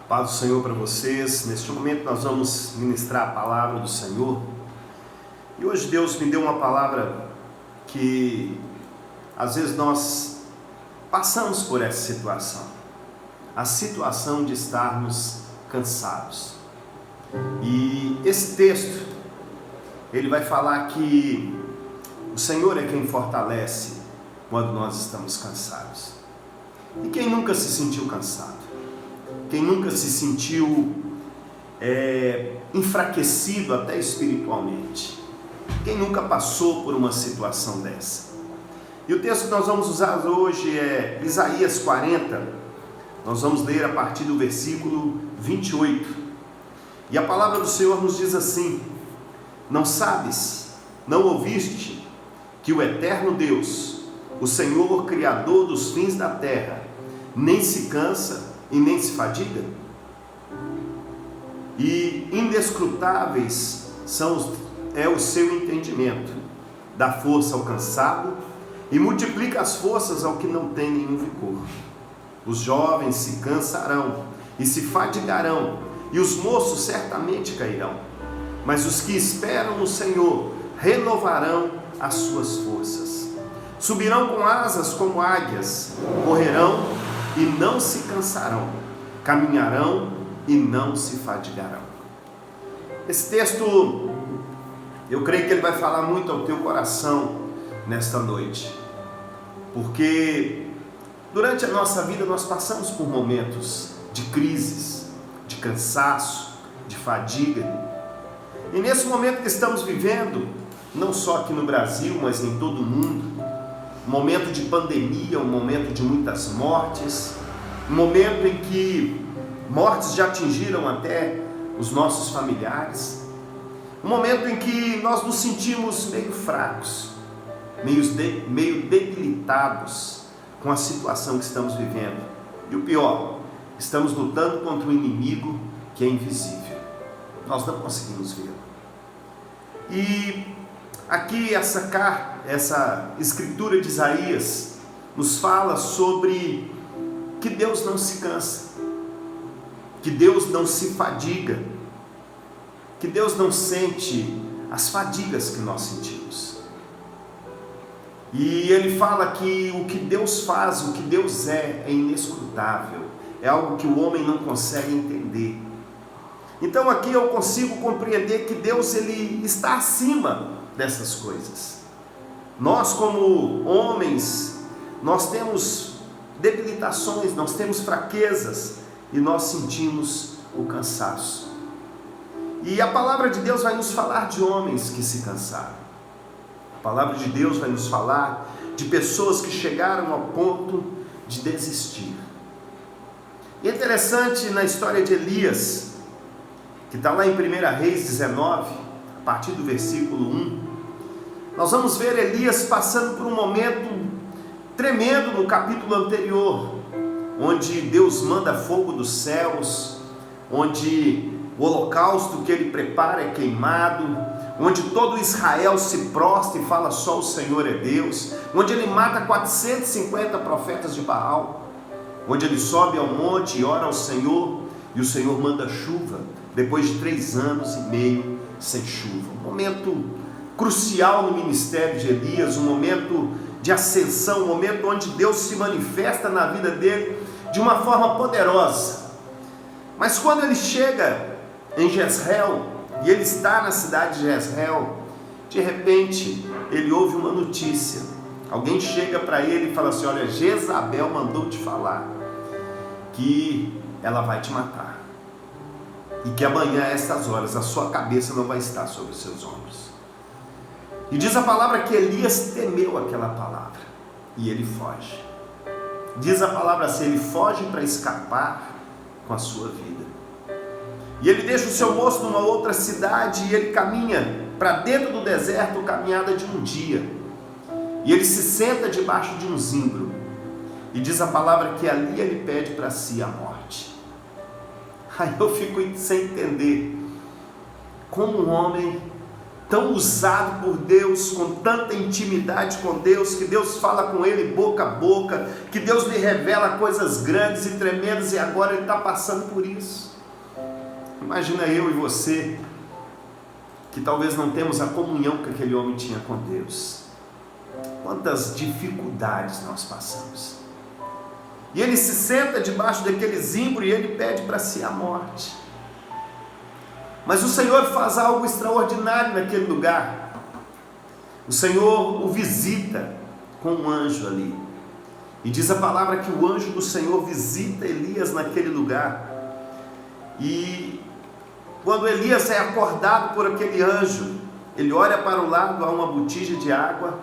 Paz do Senhor para vocês. Neste momento nós vamos ministrar a palavra do Senhor. E hoje Deus me deu uma palavra que às vezes nós passamos por essa situação. A situação de estarmos cansados. E esse texto, ele vai falar que o Senhor é quem fortalece quando nós estamos cansados. E quem nunca se sentiu cansado? Quem nunca se sentiu enfraquecido até espiritualmente? Quem nunca passou por uma situação dessa? E o texto que nós vamos usar hoje é Isaías 40. Nós vamos ler a partir do versículo 28. E a palavra do Senhor nos diz assim: não sabes, não ouviste, que o eterno Deus, o Senhor Criador dos fins da terra, nem se cansa e nem se fadiga? E inescrutáveis é o seu entendimento, dá força ao cansado e multiplica as forças ao que não tem nenhum vigor. Os jovens se cansarão e se fadigarão, e os moços certamente cairão, mas os que esperam no Senhor renovarão as suas forças, subirão com asas como águias, correrão e não se cansarão, caminharão e não se fadigarão. Esse texto, eu creio que ele vai falar muito ao teu coração nesta noite, porque durante a nossa vida nós passamos por momentos de crises, de cansaço, de fadiga, e nesse momento que estamos vivendo, não só aqui no Brasil, mas em todo o mundo, um momento de pandemia, um momento de muitas mortes, um momento em que mortes já atingiram até os nossos familiares, um momento em que nós nos sentimos meio fracos, meio debilitados com a situação que estamos vivendo. E o pior, estamos lutando contra um inimigo que é invisível, nós não conseguimos vê-lo. E aqui essa escritura de Isaías nos fala sobre que Deus não se cansa, que Deus não se fadiga, que Deus não sente as fadigas que nós sentimos. E ele fala que o que Deus faz, o que Deus é inescrutável, é algo que o homem não consegue entender. Então aqui eu consigo compreender que Deus ele está acima dessas coisas. Nós como homens, nós temos debilitações, nós temos fraquezas e nós sentimos o cansaço. E a palavra de Deus vai nos falar de homens que se cansaram. A palavra de Deus vai nos falar de pessoas que chegaram ao ponto de desistir. E é interessante na história de Elias, que está lá em 1 Reis 19, a partir do versículo 1, nós vamos ver Elias passando por um momento tremendo no capítulo anterior, onde Deus manda fogo dos céus, onde o holocausto que ele prepara é queimado, onde todo Israel se prostra e fala só o Senhor é Deus, onde ele mata 450 profetas de Baal, onde ele sobe ao monte e ora ao Senhor, e o Senhor manda chuva, depois de 3 anos e meio sem chuva. Um momento crucial no ministério de Elias, um momento de ascensão, um momento onde Deus se manifesta na vida dele de uma forma poderosa. Mas quando ele chega em Jezreel, e ele está na cidade de Jezreel, de repente ele ouve uma notícia. Alguém chega para ele e fala assim: olha, Jezabel mandou te falar que ela vai te matar, e que amanhã a estas horas a sua cabeça não vai estar sobre os seus ombros. E diz a palavra que Elias temeu aquela palavra e ele foge. Diz a palavra assim: ele foge para escapar com a sua vida. E ele deixa o seu moço numa outra cidade e ele caminha para dentro do deserto, caminhada de um dia. E ele se senta debaixo de um zimbro. E diz a palavra que ali ele pede para si a morte. Aí eu fico sem entender como um homem tão usado por Deus, com tanta intimidade com Deus, que Deus fala com ele boca a boca, que Deus lhe revela coisas grandes e tremendas, e agora ele está passando por isso. Imagina eu e você, que talvez não temos a comunhão que aquele homem tinha com Deus. Quantas dificuldades nós passamos. E ele se senta debaixo daquele zimbro e ele pede para si a morte. Mas o Senhor faz algo extraordinário naquele lugar. O Senhor o visita com um anjo ali. E diz a palavra que o anjo do Senhor visita Elias naquele lugar. E quando Elias é acordado por aquele anjo, ele olha para o lado, há uma botija de água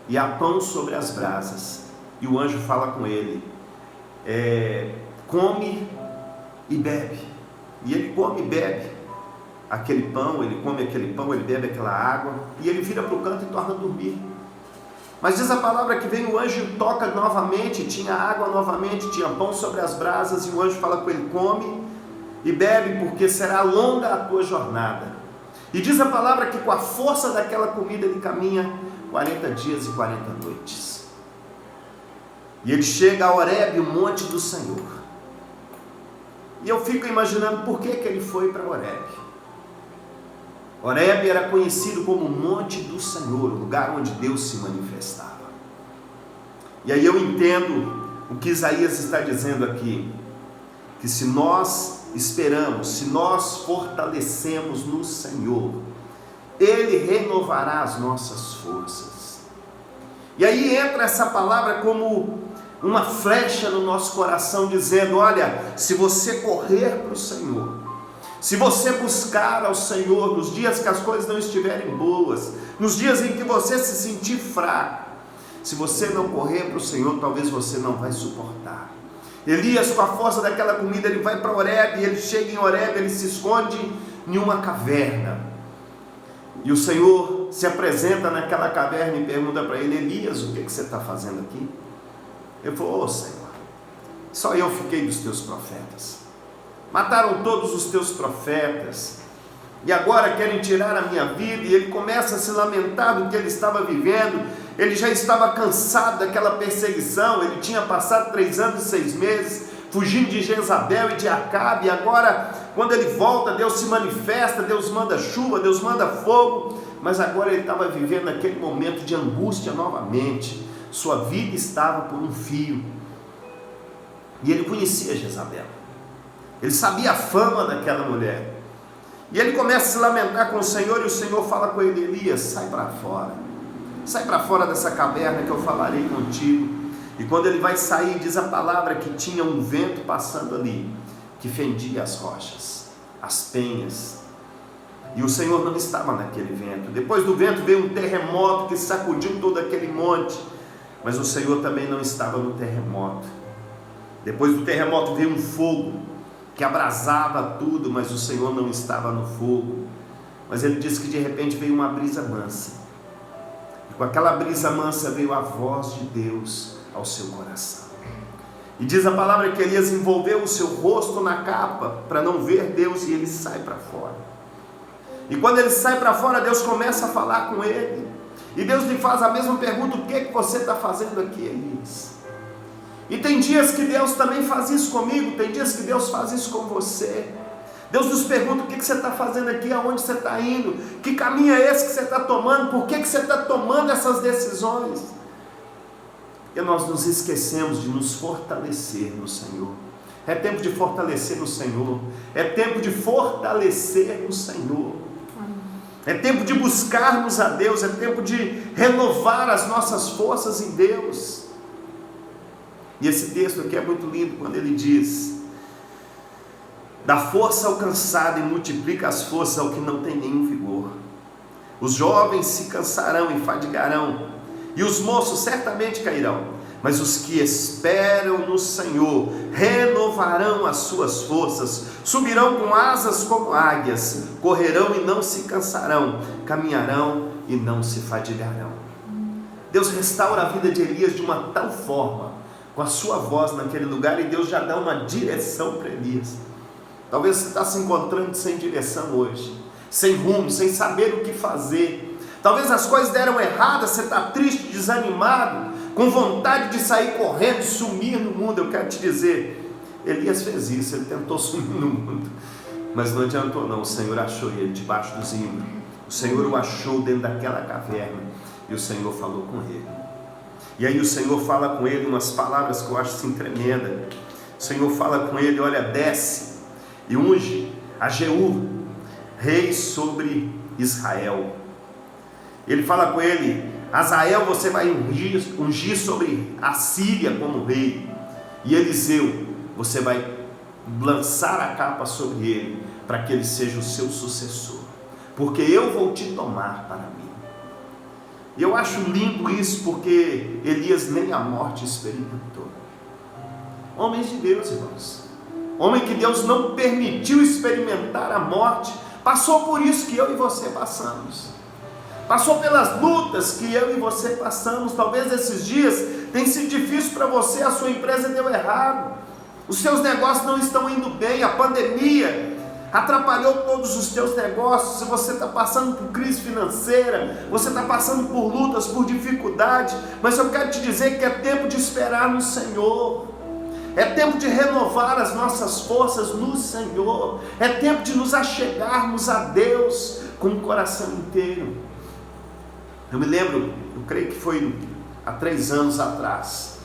e há pão sobre as brasas. E o anjo fala com ele: come e bebe. E ele come e bebe aquele pão, ele come aquele pão, ele bebe aquela água, e ele vira para o canto e torna a dormir. Mas diz a palavra que vem o anjo e toca novamente, tinha água novamente, tinha pão sobre as brasas, e o anjo fala com ele: come e bebe, porque será longa a tua jornada. E diz a palavra que com a força daquela comida ele caminha 40 dias e 40 noites. E ele chega a Horebe, o monte do Senhor. E eu fico imaginando por que ele foi para Horebe. Horebe era conhecido como o monte do Senhor, o lugar onde Deus se manifestava. E aí eu entendo o que Isaías está dizendo aqui, que se nós esperamos, se nós fortalecemos no Senhor, Ele renovará as nossas forças. E aí entra essa palavra como uma flecha no nosso coração, dizendo: olha, se você correr para o Senhor, se você buscar ao Senhor nos dias que as coisas não estiverem boas, nos dias em que você se sentir fraco, se você não correr para o Senhor, talvez você não vai suportar. Elias, com a força daquela comida, ele vai para Horebe, ele chega em Horebe, ele se esconde em uma caverna. E o Senhor se apresenta naquela caverna e pergunta para ele: Elias, o que você está fazendo aqui? Ele falou: Senhor, só eu fiquei dos teus profetas. Mataram todos os teus profetas, e agora querem tirar a minha vida. E ele começa a se lamentar do que ele estava vivendo. Ele já estava cansado daquela perseguição. Ele tinha passado 3 anos e 6 meses fugindo de Jezabel e de Acabe, e agora, quando ele volta, Deus se manifesta, Deus manda chuva, Deus manda fogo, mas agora ele estava vivendo aquele momento de angústia novamente. Sua vida estava por um fio, e ele conhecia Jezabel, ele sabia a fama daquela mulher, e ele começa a se lamentar com o Senhor, e o Senhor fala com ele: Elias, sai para fora dessa caverna que eu falarei contigo. E quando ele vai sair, diz a palavra que tinha um vento passando ali, que fendia as rochas, as penhas, e o Senhor não estava naquele vento. Depois do vento veio um terremoto que sacudiu todo aquele monte, mas o Senhor também não estava no terremoto. Depois do terremoto veio um fogo que abrasava tudo, mas o Senhor não estava no fogo. Mas ele disse que de repente veio uma brisa mansa, e com aquela brisa mansa veio a voz de Deus ao seu coração. E diz a palavra que Elias envolveu o seu rosto na capa para não ver Deus, e ele sai para fora. E quando ele sai para fora, Deus começa a falar com ele, e Deus lhe faz a mesma pergunta: o que você está fazendo aqui, Elias? E tem dias que Deus também faz isso comigo, tem dias que Deus faz isso com você. Deus nos pergunta: o que você está fazendo aqui, aonde você está indo, que caminho é esse que você está tomando, por que você está tomando essas decisões? E nós nos esquecemos de nos fortalecer no Senhor. É tempo de fortalecer no Senhor, é tempo de fortalecer no Senhor, é tempo de buscarmos a Deus, é tempo de renovar as nossas forças em Deus. E esse texto aqui é muito lindo, quando ele diz: dá força ao cansado e multiplica as forças ao que não tem nenhum vigor. Os jovens se cansarão e fadigarão, e os moços certamente cairão, mas os que esperam no Senhor renovarão as suas forças, subirão com asas como águias, correrão e não se cansarão, caminharão e não se fadigarão. Deus restaura a vida de Elias de uma tal forma, com a sua voz naquele lugar, e Deus já dá uma direção para Elias. Talvez você está se encontrando sem direção hoje. sem rumo, sem saber o que fazer. Talvez as coisas deram errado, você está triste, desanimado, com vontade de sair correndo, sumir no mundo. Eu quero te dizer, Elias fez isso, ele tentou sumir no mundo, mas não adiantou não. O Senhor achou ele debaixo do zimbro, o Senhor o achou dentro daquela caverna, e o Senhor falou com ele. E aí o Senhor fala com ele umas palavras que eu acho assim tremenda. O Senhor fala com ele: olha, desce e unge a Jeú, rei sobre Israel. Ele fala com ele: Azael, você vai ungir sobre a Síria como rei, e Eliseu, você vai lançar a capa sobre ele, para que ele seja o seu sucessor, porque eu vou te tomar para mim. E eu acho lindo isso, porque Elias nem a morte experimentou. Homens de Deus, irmãos, homem que Deus não permitiu experimentar a morte, passou por isso que eu e você passamos, passou pelas lutas que eu e você passamos. Talvez esses dias tenha sido difícil para você, a sua empresa deu errado, os seus negócios não estão indo bem, a pandemia atrapalhou todos os teus negócios. Se você está passando por crise financeira, você está passando por lutas, por dificuldade, mas eu quero te dizer que é tempo de esperar no Senhor, é tempo de renovar as nossas forças no Senhor, é tempo de nos achegarmos a Deus com o coração inteiro. Eu me lembro, eu creio que foi há 3 anos atrás,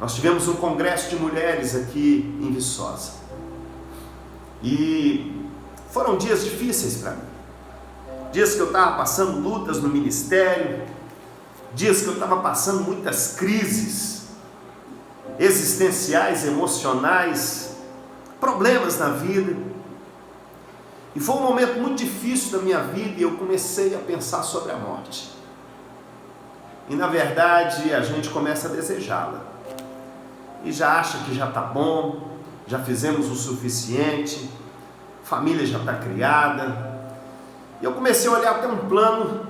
nós tivemos um congresso de mulheres aqui em Viçosa, e foram dias difíceis para mim, dias que eu estava passando lutas no ministério, dias que eu estava passando muitas crises existenciais, emocionais, problemas na vida, e foi um momento muito difícil da minha vida, e eu comecei a pensar sobre a morte, e na verdade a gente começa a desejá-la, e já acha que já está bom, já fizemos o suficiente, família já está criada, e eu comecei a olhar até um plano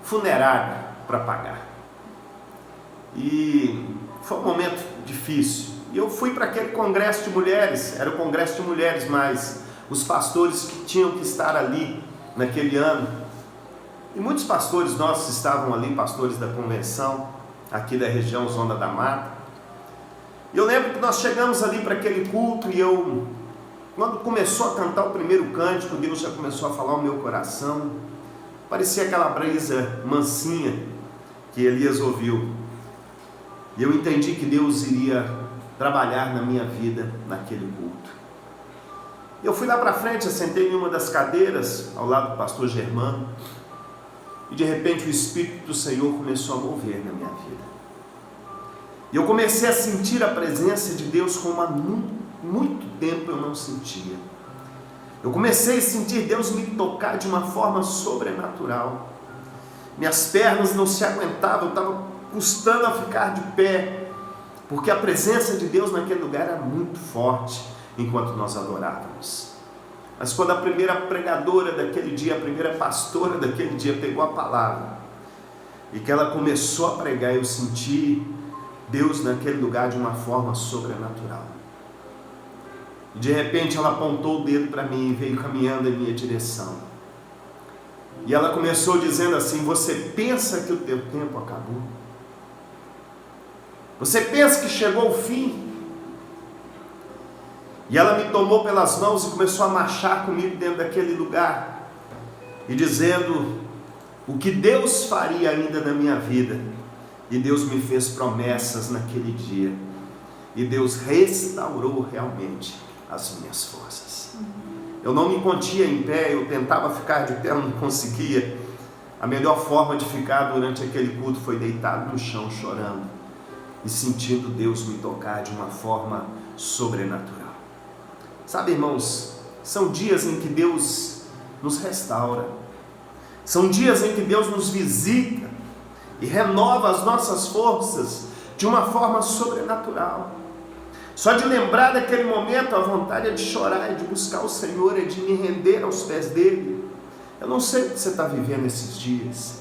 funerário para pagar, e foi um momento difícil, e eu fui para aquele congresso de mulheres, era o congresso de mulheres, mas os pastores que tinham que estar ali naquele ano, e muitos pastores nossos estavam ali, pastores da convenção, aqui da região Zona da Mata. E eu lembro que nós chegamos ali para aquele culto, e quando começou a cantar o primeiro cântico, Deus já começou a falar ao meu coração, parecia aquela brisa mansinha que Elias ouviu, e eu entendi que Deus iria trabalhar na minha vida naquele culto. Eu fui lá para frente, eu sentei em uma das cadeiras, ao lado do pastor Germano, e de repente o Espírito do Senhor começou a mover na minha vida. E eu comecei a sentir a presença de Deus como há muito tempo eu não sentia. Eu comecei a sentir Deus me tocar de uma forma sobrenatural. Minhas pernas não se aguentavam, eu estava custando a ficar de pé, porque a presença de Deus naquele lugar era muito forte enquanto nós adorávamos. Mas quando a primeira pregadora daquele dia, a primeira pastora daquele dia pegou a palavra, e que ela começou a pregar, eu senti Deus naquele lugar de uma forma sobrenatural. E de repente ela apontou o dedo para mim e veio caminhando em minha direção. E ela começou dizendo assim: você pensa que o teu tempo acabou? Você pensa que chegou o fim? E ela me tomou pelas mãos e começou a marchar comigo dentro daquele lugar, e dizendo o que Deus faria ainda na minha vida. E Deus me fez promessas naquele dia, e Deus restaurou realmente as minhas forças. Eu não me contia em pé, eu tentava ficar de pé, eu não conseguia. A melhor forma de ficar durante aquele culto foi deitado no chão chorando e sentindo Deus me tocar de uma forma sobrenatural. Sabe, irmãos, são dias em que Deus nos restaura, são dias em que Deus nos visita e renova as nossas forças de uma forma sobrenatural. Só de lembrar daquele momento, a vontade é de chorar, é de buscar o Senhor, é de me render aos pés dele. Eu não sei o que você está vivendo esses dias,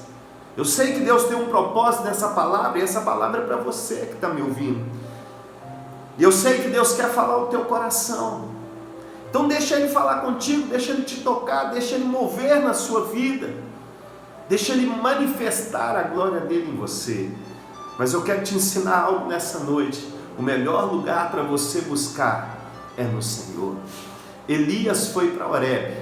eu sei que Deus tem um propósito nessa palavra, e essa palavra é para você que está me ouvindo, e eu sei que Deus quer falar ao teu coração, Então deixa Ele falar contigo, deixa Ele te tocar, deixa Ele mover na sua vida, deixa Ele manifestar a glória dEle em você. Mas eu quero te ensinar algo nessa noite. O melhor lugar para você buscar é no Senhor. Elias foi para Horebe,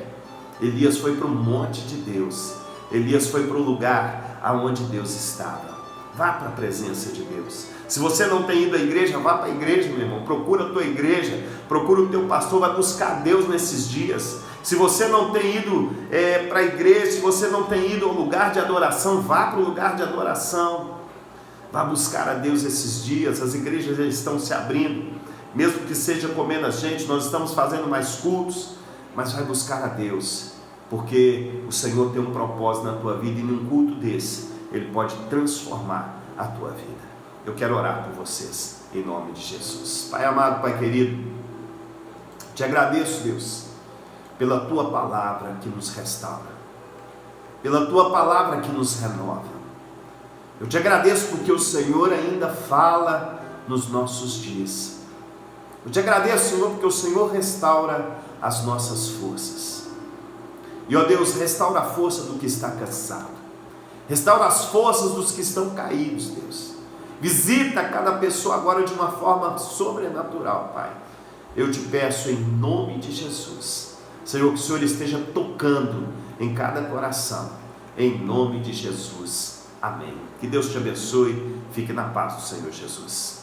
Elias foi para o monte de Deus, Elias foi para o lugar aonde Deus estava. Vá para a presença de Deus. Se você não tem ido à igreja, vá para a igreja, meu irmão. Procura a tua igreja, procura o teu pastor, vai buscar Deus nesses dias. Se você não tem ido para a igreja, se você não tem ido ao lugar de adoração, vá para o lugar de adoração. Vá buscar a Deus esses dias. As igrejas já estão se abrindo, mesmo que seja com menos gente, nós estamos fazendo mais cultos, mas vai buscar a Deus, porque o Senhor tem um propósito na tua vida, e num culto desse, Ele pode transformar a tua vida. Eu quero orar por vocês, em nome de Jesus. Pai amado, Pai querido, te agradeço, Deus, pela tua palavra que nos restaura, pela tua palavra que nos renova. Eu te agradeço porque o Senhor ainda fala nos nossos dias. Eu te agradeço, Senhor, porque o Senhor restaura as nossas forças. E, ó Deus, restaura a força do que está cansado. Restaura as forças dos que estão caídos, Deus. Visita cada pessoa agora de uma forma sobrenatural, Pai. Eu te peço em nome de Jesus, Senhor, que o Senhor esteja tocando em cada coração. Em nome de Jesus. Amém. Que Deus te abençoe. Fique na paz do Senhor Jesus.